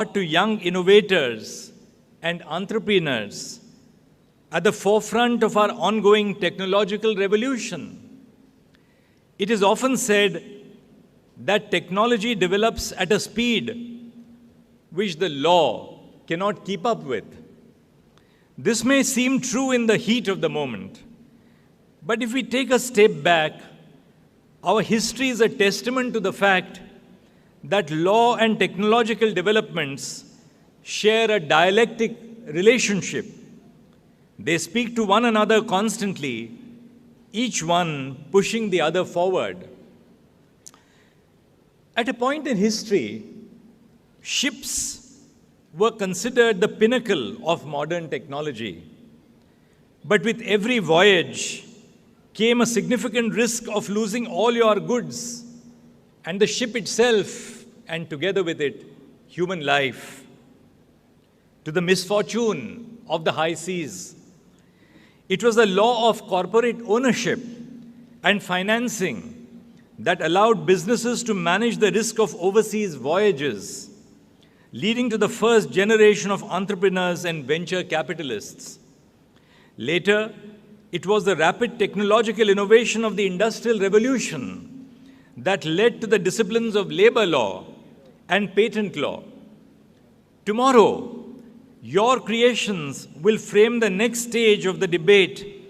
to young innovators and entrepreneurs at the forefront of our ongoing technological revolution. It is often said that technology develops at a speed which the law cannot keep up with. This may seem true in the heat of the moment, but if we take a step back, our history is a testament to the fact that law and technological developments share a dialectic relationship. They speak to one another constantly, each one pushing the other forward. At a point in history, ships were considered the pinnacle of modern technology. But with every voyage came a significant risk of losing all your goods and the ship itself, and together with it, human life, to the misfortune of the high seas. It was the law of corporate ownership and financing that allowed businesses to manage the risk of overseas voyages, leading to the first generation of entrepreneurs and venture capitalists. Later, it was the rapid technological innovation of the Industrial Revolution that led to the disciplines of labor law and patent law. Tomorrow, your creations will frame the next stage of the debate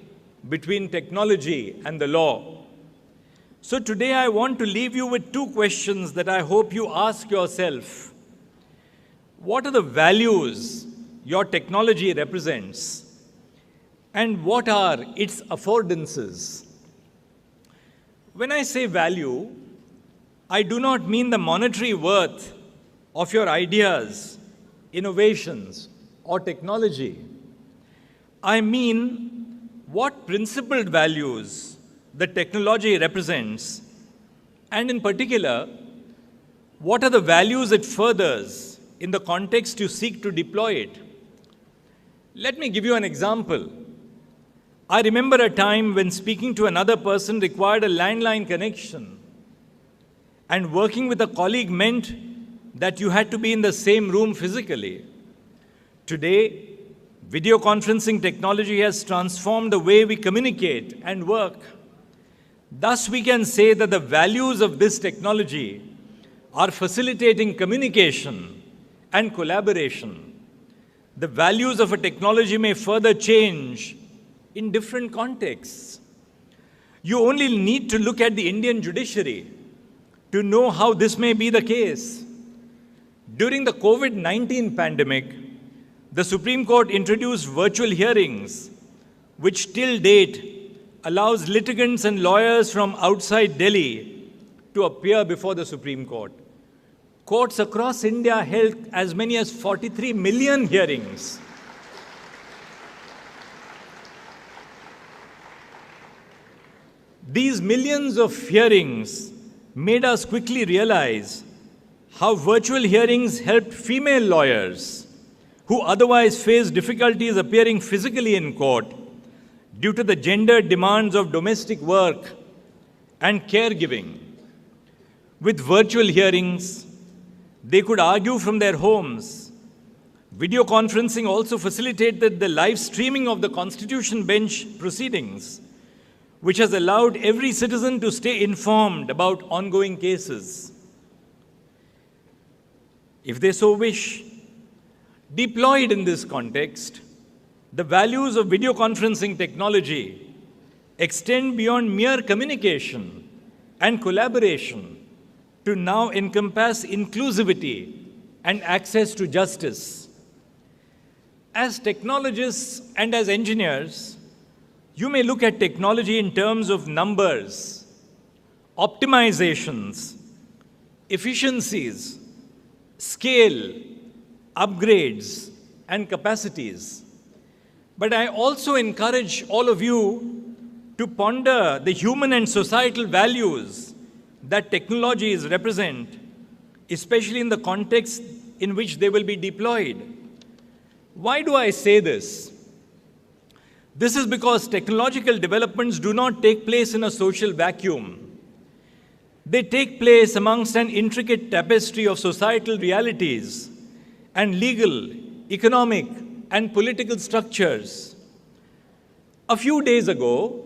between technology and the law. So today I want to leave you with two questions that I hope you ask yourself. What are the values your technology represents? And what are its affordances? When I say value, I do not mean the monetary worth of your ideas, innovations, or technology. I mean what principled values the technology represents, and in particular, what are the values it furthers in the context you seek to deploy it. Let me give you an example. I remember a time when speaking to another person required a landline connection, and working with a colleague meant that you had to be in the same room physically. Today, video conferencing technology has transformed the way we communicate and work. Thus, we can say that the values of this technology are facilitating communication and collaboration. The values of a technology may further change in different contexts. You only need to look at the Indian judiciary to know how this may be the case. During the COVID-19 pandemic, the Supreme Court introduced virtual hearings, which till date allows litigants and lawyers from outside Delhi to appear before the Supreme Court. Courts across India held as many as 43 million hearings. These millions of hearings made us quickly realize how virtual hearings helped female lawyers who otherwise face difficulties appearing physically in court due to the gender demands of domestic work and caregiving. With virtual hearings, they could argue from their homes. Video conferencing also facilitated the live streaming of the Constitution Bench proceedings, which has allowed every citizen to stay informed about ongoing cases, if they so wish. Deployed in this context, the values of video conferencing technology extend beyond mere communication and collaboration to now encompass inclusivity and access to justice. As technologists and as engineers, you may look at technology in terms of numbers, optimizations, efficiencies, scale, upgrades, and capacities. But I also encourage all of you to ponder the human and societal values that technologies represent, especially in the context in which they will be deployed. Why do I say this? This is because technological developments do not take place in a social vacuum. They take place amongst an intricate tapestry of societal realities and legal, economic, and political structures. A few days ago,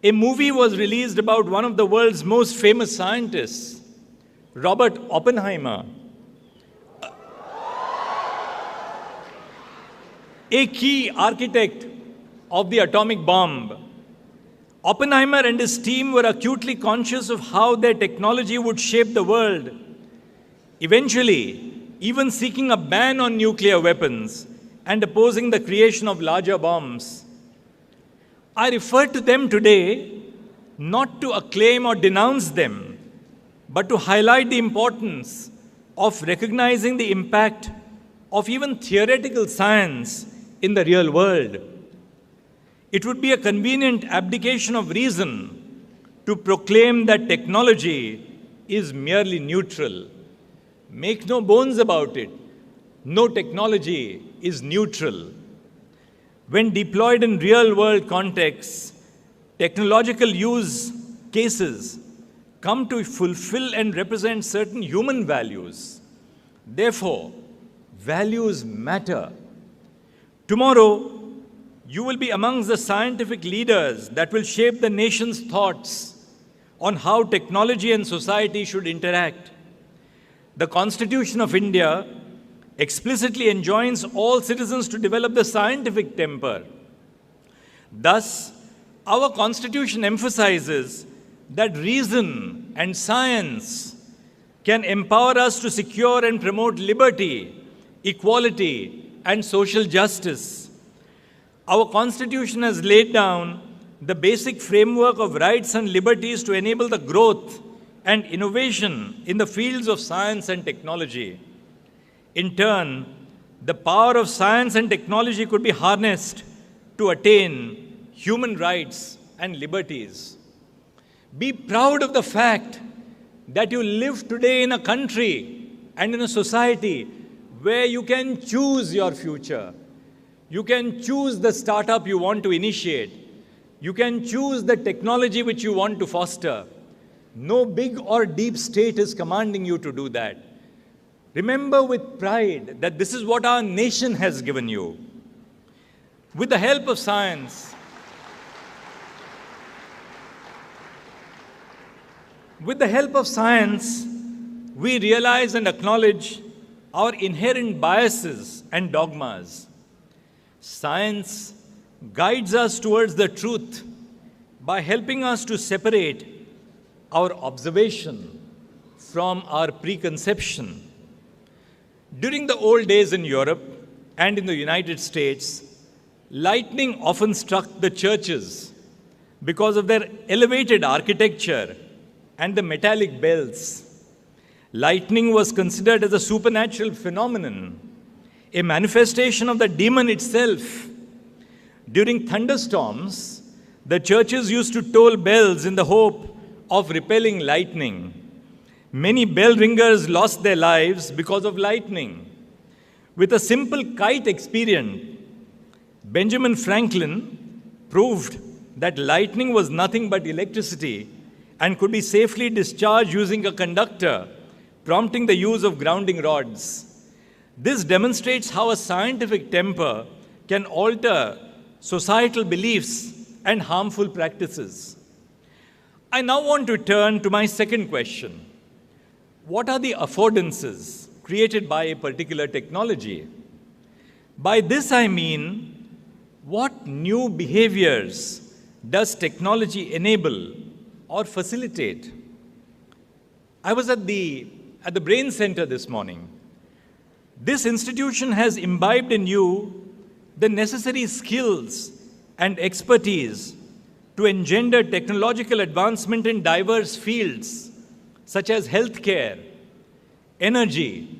a movie was released about one of the world's most famous scientists, Robert Oppenheimer, a key architect of the atomic bomb. Oppenheimer and his team were acutely conscious of how their technology would shape the world, eventually even seeking a ban on nuclear weapons and opposing the creation of larger bombs. I refer to them today not to acclaim or denounce them, but to highlight the importance of recognizing the impact of even theoretical science in the real world. It would be a convenient abdication of reason to proclaim that technology is merely neutral. Make no bones about it, no technology is neutral. When deployed in real-world contexts, technological use cases come to fulfill and represent certain human values. Therefore, values matter. Tomorrow, you will be amongst the scientific leaders that will shape the nation's thoughts on how technology and society should interact. The Constitution of India explicitly enjoins all citizens to develop the scientific temper. Thus, our Constitution emphasizes that reason and science can empower us to secure and promote liberty, equality, and social justice. Our Constitution has laid down the basic framework of rights and liberties to enable the growth and innovation in the fields of science and technology. In turn, the power of science and technology could be harnessed to attain human rights and liberties. Be proud of the fact that you live today in a country and in a society where you can choose your future. You can choose the startup you want to initiate. You can choose the technology which you want to foster. No big or deep state is commanding you to do that. Remember with pride that this is what our nation has given you. With the help of science, we realize and acknowledge our inherent biases and dogmas. Science guides us towards the truth by helping us to separate our observation from our preconception. During the old days in Europe and in the United States, lightning often struck the churches because of their elevated architecture and the metallic bells. Lightning was considered as a supernatural phenomenon, a manifestation of the demon itself. During thunderstorms, the churches used to toll bells in the hope of repelling lightning. Many bell ringers lost their lives because of lightning. With a simple kite experiment, Benjamin Franklin proved that lightning was nothing but electricity and could be safely discharged using a conductor, prompting the use of grounding rods. This demonstrates how a scientific temper can alter societal beliefs and harmful practices. I now want to turn to my second question. What are the affordances created by a particular technology? By this I mean, what new behaviors does technology enable or facilitate? I was at the Brain Center this morning. This institution has imbibed in you the necessary skills and expertise to engender technological advancement in diverse fields such as healthcare, energy,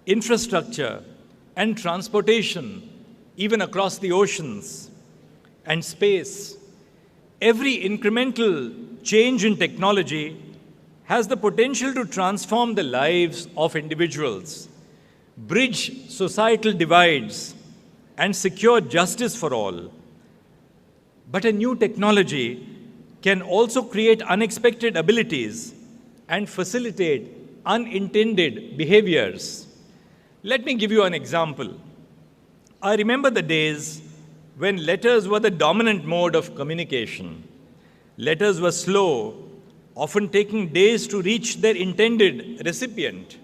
infrastructure, and transportation, even across the oceans and space. Every incremental change in technology has the potential to transform the lives of individuals, bridge societal divides, and secure justice for all. But a new technology can also create unexpected abilities and facilitate unintended behaviors. Let me give you an example. I remember the days when letters were the dominant mode of communication. Letters were slow, often taking days to reach their intended recipient.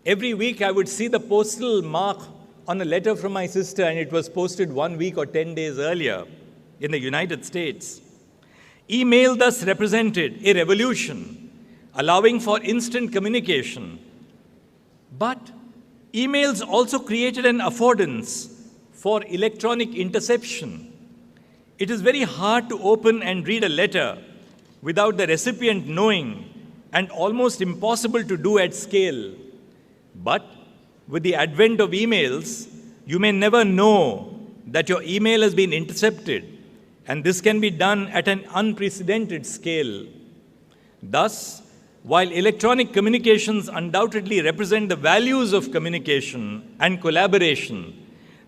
Every week I would see the postal mark on a letter from my sister, and it was posted 1 week or 10 days earlier in the United States. Email thus represented a revolution, allowing for instant communication. But emails also created an affordance for electronic interception. It is very hard to open and read a letter without the recipient knowing, and almost impossible to do at scale. But with the advent of emails, you may never know that your email has been intercepted, and this can be done at an unprecedented scale. Thus, while electronic communications undoubtedly represent the values of communication and collaboration,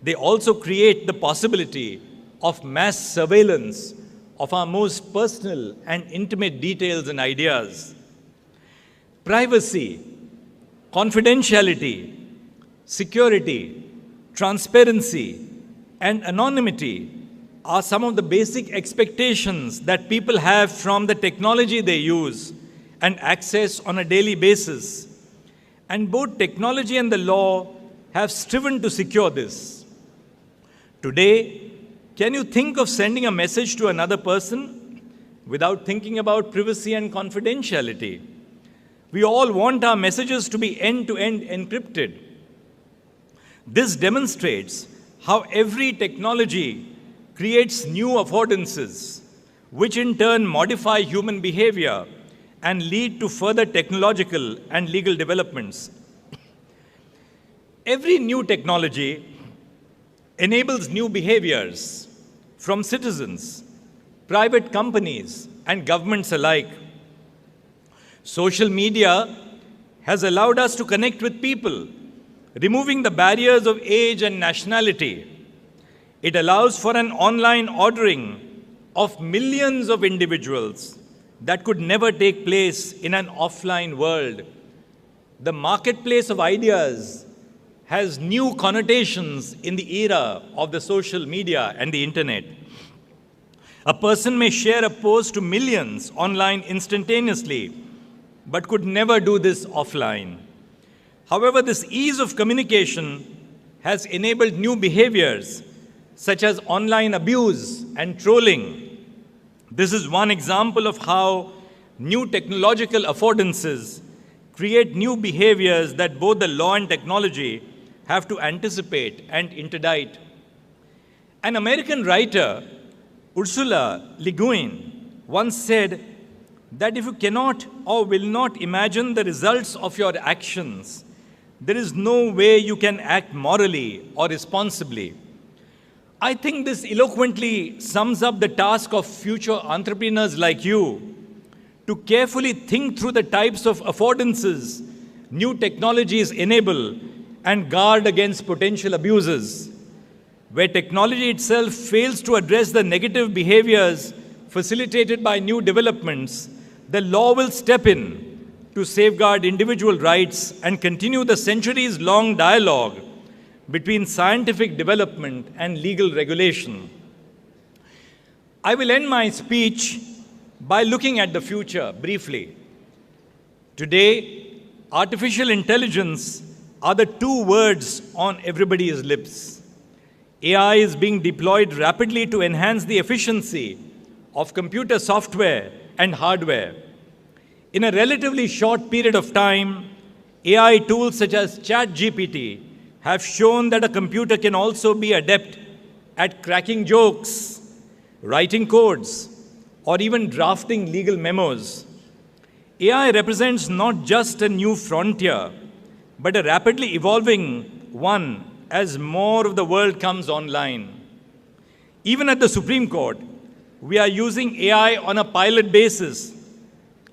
they also create the possibility of mass surveillance of our most personal and intimate details and ideas. Privacy, confidentiality, security, transparency, and anonymity are some of the basic expectations that people have from the technology they use and access on a daily basis. And both technology and the law have striven to secure this. Today, can you think of sending a message to another person without thinking about privacy and confidentiality? We all want our messages to be end-to-end encrypted. This demonstrates how every technology creates new affordances, which in turn modify human behavior and lead to further technological and legal developments. Every new technology enables new behaviors from citizens, private companies, and governments alike. Social media has allowed us to connect with people, removing the barriers of age and nationality. It allows for an online ordering of millions of individuals that could never take place in an offline world. The marketplace of ideas has new connotations in the era of the social media and the internet. A person may share a post to millions online instantaneously, but could never do this offline. However, this ease of communication has enabled new behaviors, such as online abuse and trolling. This is one example of how new technological affordances create new behaviors that both the law and technology have to anticipate and interdict. An American writer, Ursula Le Guin, once said that if you cannot or will not imagine the results of your actions, there is no way you can act morally or responsibly. I think this eloquently sums up the task of future entrepreneurs like you to carefully think through the types of affordances new technologies enable and guard against potential abuses. Where technology itself fails to address the negative behaviors facilitated by new developments, the law will step in to safeguard individual rights and continue the centuries-long dialogue between scientific development and legal regulation. I will end my speech by looking at the future briefly. Today, artificial intelligence are the two words on everybody's lips. AI is being deployed rapidly to enhance the efficiency of computer software and hardware. In a relatively short period of time, AI tools such as ChatGPT have shown that a computer can also be adept at cracking jokes, writing codes, or even drafting legal memos. AI represents not just a new frontier, but a rapidly evolving one as more of the world comes online. Even at the Supreme Court, we are using AI on a pilot basis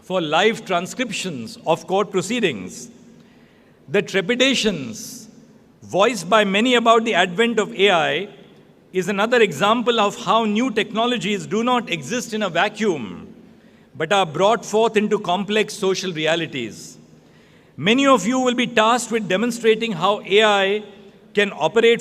for live transcriptions of court proceedings. The trepidations voiced by many about the advent of AI is another example of how new technologies do not exist in a vacuum, but are brought forth into complex social realities. Many of you will be tasked with demonstrating how AI can operate